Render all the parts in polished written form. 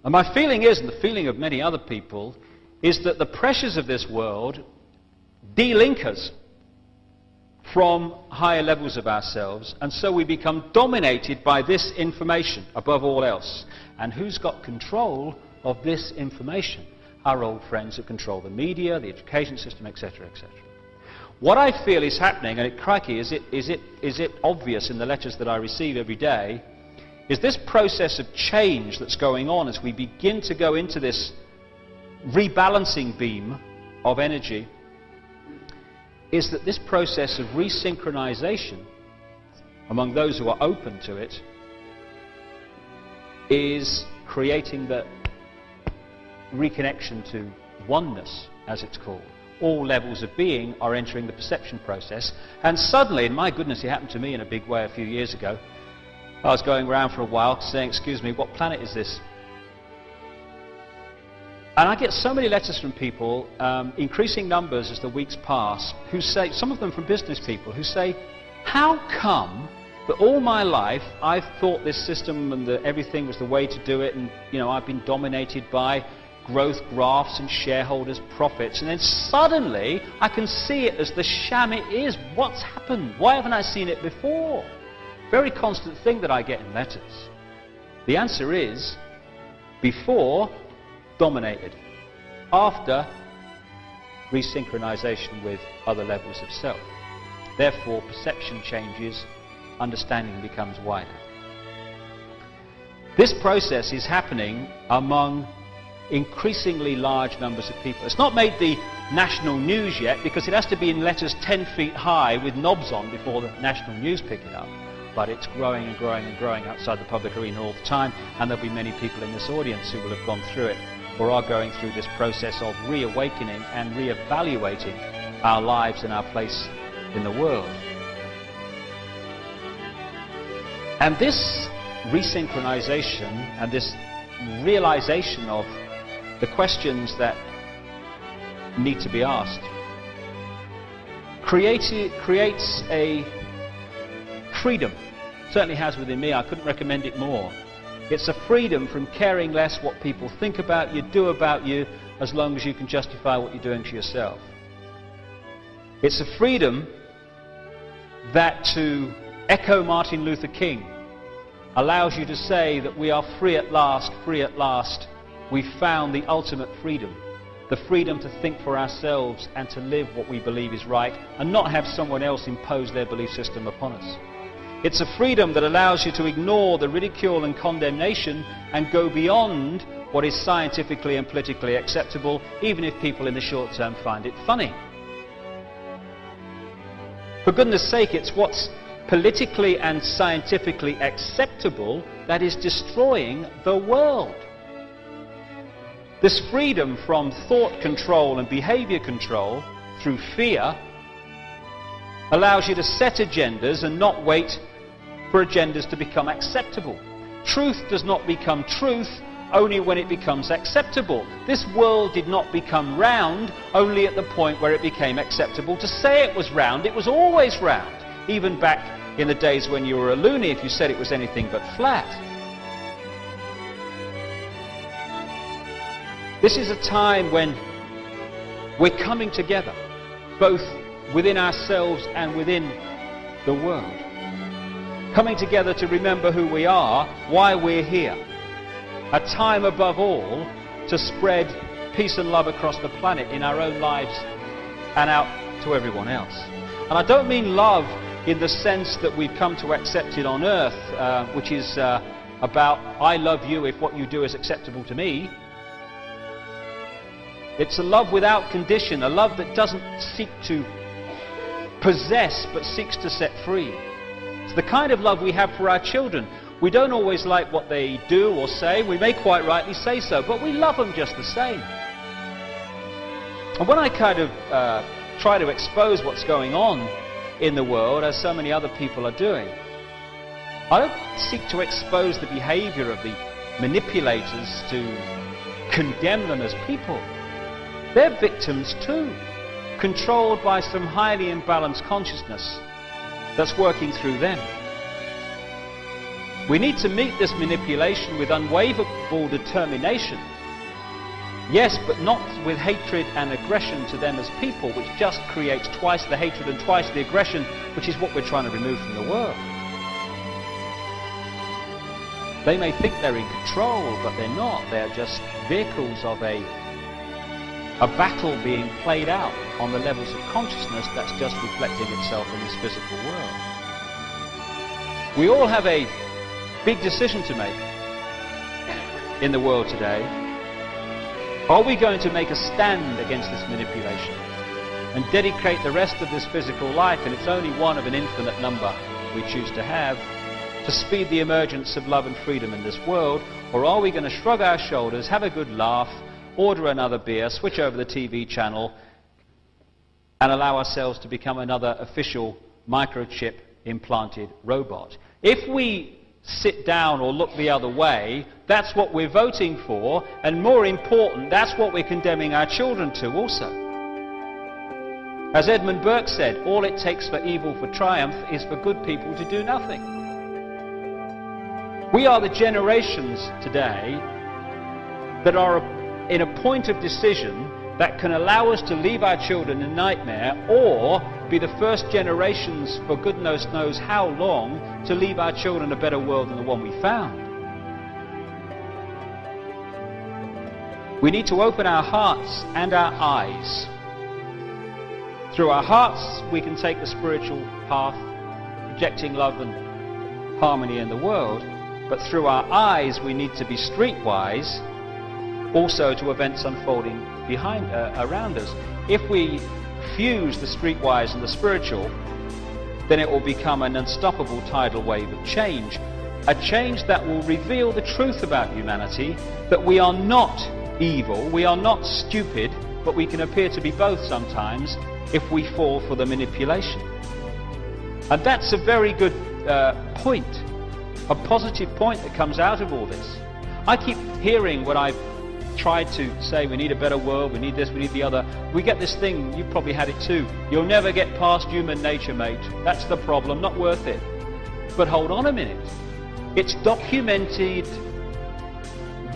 And my feeling is, and the feeling of many other people, is that the pressures of this world de-link us from higher levels of ourselves, and so we become dominated by this information above all else. And who's got control of this information? Our old friends who control the media, the education system, etc., etc. What I feel is happening, and crikey, is it obvious in the letters that I receive every day, is this process of change that's going on as we begin to go into this rebalancing beam of energy, is that this process of resynchronization among those who are open to it is creating the reconnection to oneness, as it's called. All levels of being are entering the perception process, and suddenly, and my goodness, it happened to me in a big way a few years ago. I was going around for a while saying, excuse me, what planet is this? And I get so many letters from people, increasing numbers as the weeks pass, who say, some of them from business people, who say, how come that all my life I've thought this system and that everything was the way to do it, and I've been dominated by growth graphs and shareholders' profits, and then suddenly I can see it as the sham it is. What's happened? Why haven't I seen it before? Very constant thing that I get in letters. The answer is, before, dominated. After, resynchronization with other levels of self. Therefore, perception changes, understanding becomes wider. This process is happening among increasingly large numbers of people. It's not made the national news yet, because it has to be in letters 10 feet high with knobs on before the national news pick it up. But it's growing and growing and growing outside the public arena all the time, and there'll be many people in this audience who will have gone through it, or are going through this process of reawakening and reevaluating our lives and our place in the world. And this resynchronization and this realization of the questions that need to be asked creates a freedom. Certainly has within me. I couldn't recommend it more. It's a freedom from caring less what people think about you, do about you, as long as you can justify what you're doing to yourself. It's a freedom that, to echo Martin Luther King, allows you to say that we are free at last, free at last. We've found the ultimate freedom. The freedom to think for ourselves and to live what we believe is right, and not have someone else impose their belief system upon us. It's a freedom that allows you to ignore the ridicule and condemnation and go beyond what is scientifically and politically acceptable, even if people in the short term find it funny. For goodness sake, it's what's politically and scientifically acceptable that is destroying the world. This freedom from thought control and behavior control through fear allows you to set agendas and not wait for agendas to become acceptable. Truth does not become truth only when it becomes acceptable. This world did not become round only at the point where it became acceptable to say it was round. It was always round, even back in the days when you were a loony if you said it was anything but flat. This is a time when we're coming together, both within ourselves and within the world. Coming together to remember who we are, why we're here. A time above all to spread peace and love across the planet in our own lives and out to everyone else. And I don't mean love in the sense that we've come to accept it on earth, which is about I love you if what you do is acceptable to me. It's a love without condition, a love that doesn't seek to possess but seeks to set free. It's the kind of love we have for our children. We don't always like what they do or say. We may quite rightly say so, but we love them just the same. And when I kind of try to expose what's going on in the world, as so many other people are doing, I don't seek to expose the behavior of the manipulators to condemn them as people. They're victims too, controlled by some highly imbalanced consciousness that's working through them. We need to meet this manipulation with unwavering determination. Yes, but not with hatred and aggression to them as people, which just creates twice the hatred and twice the aggression, which is what we're trying to remove from the world. They may think they're in control, but they're not. They're just vehicles of a battle being played out on the levels of consciousness that's just reflecting itself in this physical world. We all have a big decision to make in the world today. Are we going to make a stand against this manipulation and dedicate the rest of this physical life, and it's only one of an infinite number we choose to have, to speed the emergence of love and freedom in this world? Or are we going to shrug our shoulders, have a good laugh, order another beer, switch over the TV channel, and allow ourselves to become another official microchip implanted robot? If we sit down or look the other way, that's what we're voting for, and more important, that's what we're condemning our children to also. As Edmund Burke said, all it takes for evil to triumph is for good people to do nothing. We are the generations today that are in a point of decision that can allow us to leave our children in nightmare, or be the first generations for goodness knows how long to leave our children a better world than the one we found. We need to open our hearts and our eyes. Through our hearts we can take the spiritual path, projecting love and harmony in the world, but through our eyes we need to be streetwise also to events unfolding around us. If we fuse the streetwise and the spiritual, then it will become an unstoppable tidal wave of change, a change that will reveal the truth about humanity, that we are not evil, we are not stupid, but we can appear to be both sometimes if we fall for the manipulation. And that's a very good point, a positive point that comes out of all this. I keep hearing when I've tried to say we need a better world, we need this, we need the other, we get this thing, you've probably had it too, you'll never get past human nature, mate, that's the problem, not worth it. But hold on a minute, it's documented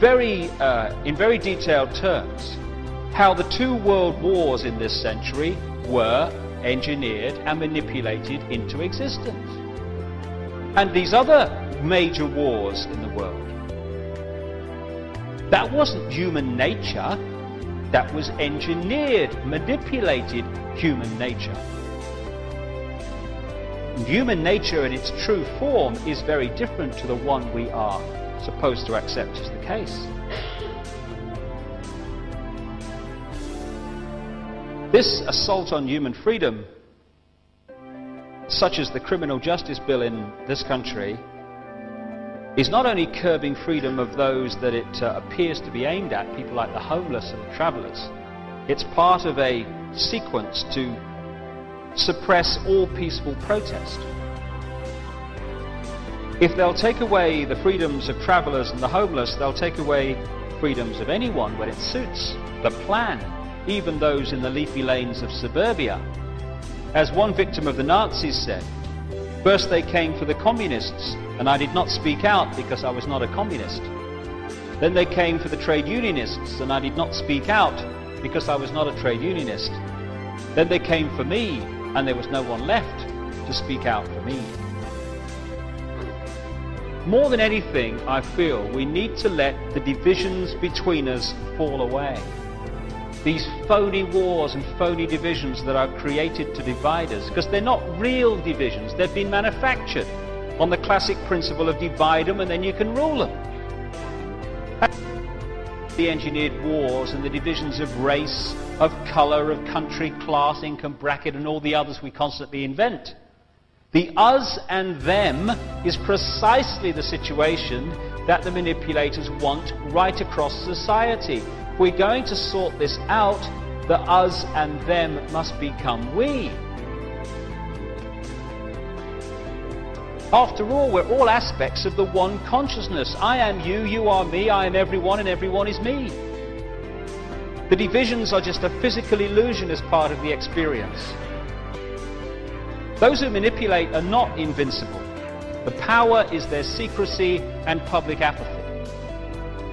in very detailed terms how the two world wars in this century were engineered and manipulated into existence. And these other major wars in the world, that wasn't human nature, that was engineered, manipulated human nature. And human nature in its true form is very different to the one we are supposed to accept as the case. This assault on human freedom, such as the criminal justice bill in this country, is not only curbing freedom of those that it appears to be aimed at, people like the homeless and the travellers, it's part of a sequence to suppress all peaceful protest. If they'll take away the freedoms of travellers and the homeless, they'll take away freedoms of anyone when it suits the plan, even those in the leafy lanes of suburbia. As one victim of the Nazis said, first they came for the communists, and I did not speak out because I was not a communist. Then they came for the trade unionists, and I did not speak out because I was not a trade unionist. Then they came for me, and there was no one left to speak out for me. More than anything, I feel we need to let the divisions between us fall away. These phony wars and phony divisions that are created to divide us, because they're not real divisions, they've been manufactured on the classic principle of divide them and then you can rule them. The engineered wars and the divisions of race, of colour, of country, class, income bracket, and all the others we constantly invent. The us and them is precisely the situation that the manipulators want right across society. If we're going to sort this out, the us and them must become we. After all, we're all aspects of the one consciousness. I am you, you are me, I am everyone, and everyone is me. The divisions are just a physical illusion as part of the experience. Those who manipulate are not invincible. The power is their secrecy and public apathy.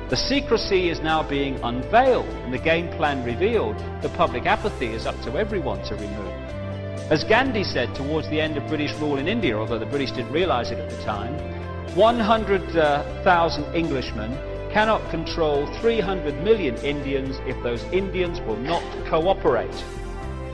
The secrecy is now being unveiled and the game plan revealed. The public apathy is up to everyone to remove. As Gandhi said towards the end of British rule in India, although the British didn't realize it at the time, 100,000 Englishmen cannot control 300 million Indians if those Indians will not cooperate.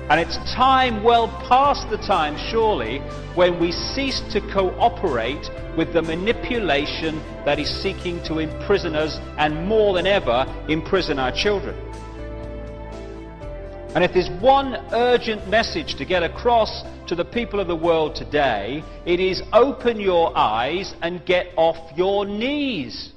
And it's time, well past the time surely, when we cease to cooperate with the manipulation that is seeking to imprison us and more than ever imprison our children. And if there's one urgent message to get across to the people of the world today, it is open your eyes and get off your knees.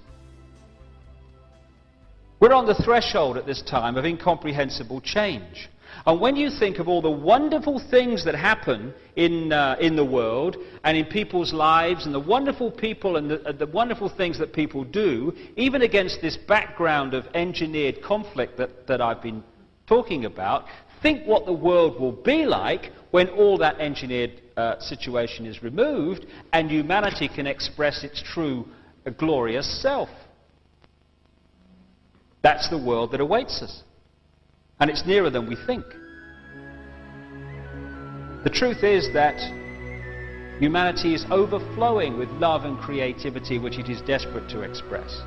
We're on the threshold at this time of incomprehensible change. And when you think of all the wonderful things that happen in the world and in people's lives, and the wonderful people and the wonderful things that people do, even against this background of engineered conflict that I've been talking about, think what the world will be like when all that engineered situation is removed and humanity can express its true glorious self. That's the world that awaits us. And it's nearer than we think. The truth is that humanity is overflowing with love and creativity which it is desperate to express.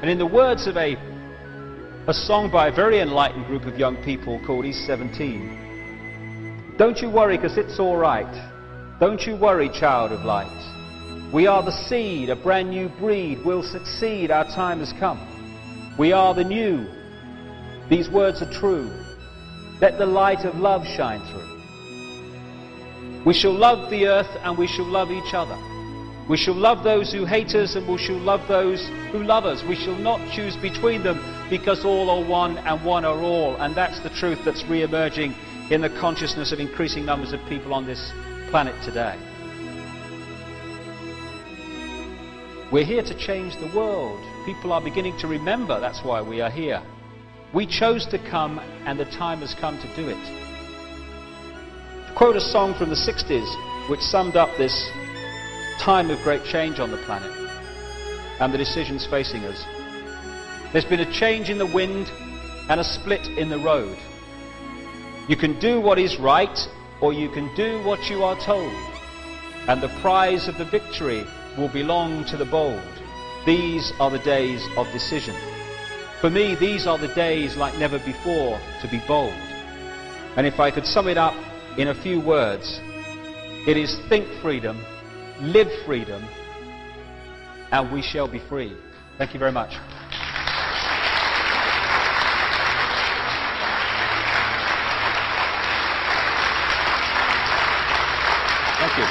And in the words of a song by a very enlightened group of young people called East 17, don't you worry because it's all right. Don't you worry, child of light. We are the seed, a brand new breed. We'll succeed, our time has come. We are the new. These words are true. Let the light of love shine through. We shall love the earth and we shall love each other. We shall love those who hate us and we shall love those who love us. We shall not choose between them because all are one and one are all. And that's the truth that's re-emerging in the consciousness of increasing numbers of people on this planet today. We're here to change the world. People are beginning to remember that's why we are here. We chose to come and the time has come to do it. To quote a song from the 60s which summed up this time of great change on the planet and the decisions facing us. There's been a change in the wind and a split in the road. You can do what is right or you can do what you are told, and the prize of the victory will belong to the bold. These are the days of decision. For me, these are the days like never before to be bold. And if I could sum it up in a few words, it is think freedom, live freedom, and we shall be free. Thank you very much. Thank you.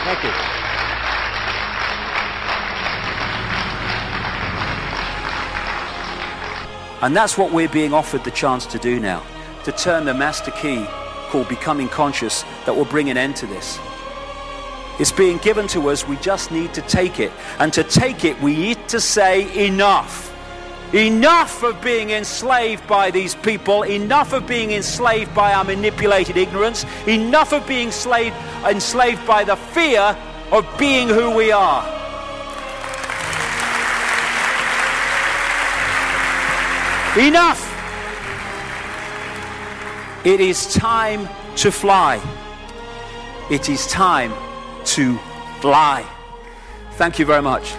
Thank you. And that's what we're being offered the chance to do now, to turn the master key called Becoming Conscious that will bring an end to this. It's being given to us, we just need to take it. And to take it, we need to say enough. Enough of being enslaved by these people, enough of being enslaved by our manipulated ignorance, enough of being enslaved by the fear of being who we are. Enough! It is time to fly. It is time to fly. Thank you very much.